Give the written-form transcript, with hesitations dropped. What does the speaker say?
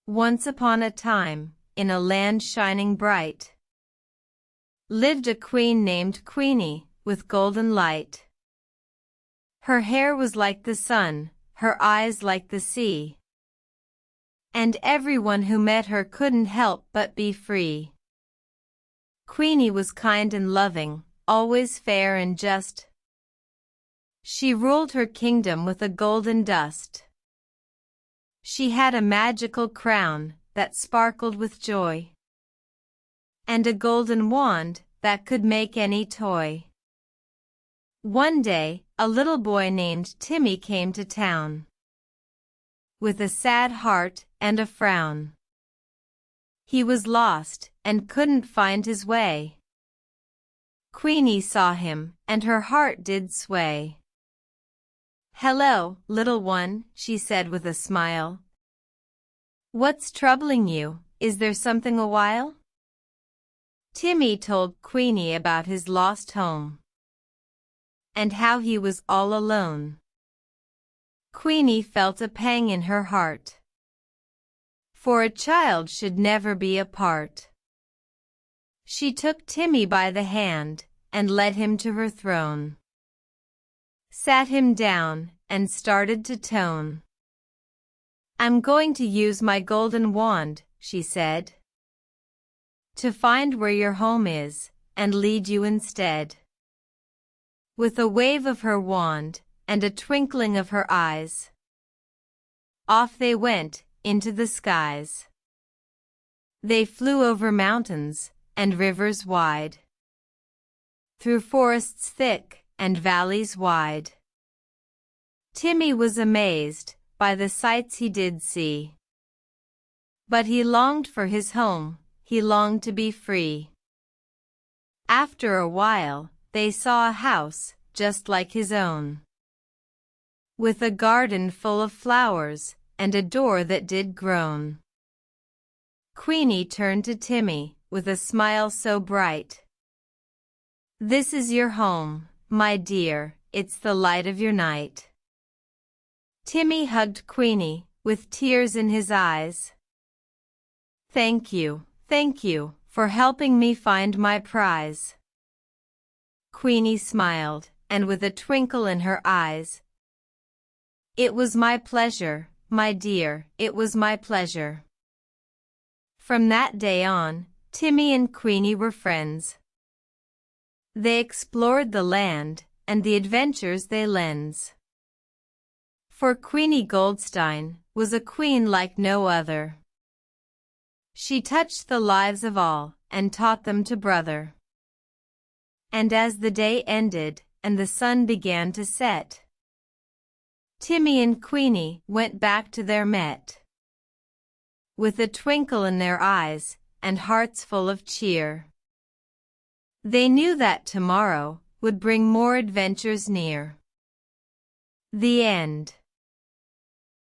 Once upon a time, in a land shining bright, lived a queen named Queenie, with golden light. Her hair was like the sun, her eyes like the sea, and everyone who met her couldn't help but be free. Queenie was kind and loving, always fair and just. She ruled her kingdom with a golden dust. She had a magical crown that sparkled with joy, and a golden wand that could make any toy. One day, a little boy named Timmy came to town, with a sad heart and a frown. He was lost and couldn't find his way. Queenie saw him, and her heart did sway. "Hello, little one," she said with a smile. "What's troubling you? Is there something awhile?" Timmy told Queenie about his lost home, and how he was all alone. Queenie felt a pang in her heart, for a child should never be apart. She took Timmy by the hand and led him to her throne, sat him down, and started to tone. "I'm going to use my golden wand," she said, "to find where your home is, and lead you instead." With a wave of her wand, and a twinkling of her eyes, off they went into the skies. They flew over mountains and rivers wide, through forests thick and valleys wide. Timmy was amazed by the sights he did see, but he longed for his home, he longed to be free. After a while, they saw a house just like his own, with a garden full of flowers and a door that did groan. Queenie turned to Timmy with a smile so bright. "This is your home, my dear, it's the light of your night." Timmy hugged Queenie with tears in his eyes. Thank you for helping me find my prize." Queenie smiled, and with a twinkle in her eyes, "It was my pleasure, my dear, it was my pleasure." From that day on, Timmy and Queenie were friends. They explored the land and the adventures they lends. For Queenie Goldstein was a queen like no other. She touched the lives of all and taught them to brother. And as the day ended and the sun began to set, Timmy and Queenie went back to their met, with a twinkle in their eyes and hearts full of cheer. They knew that tomorrow would bring more adventures near. The end.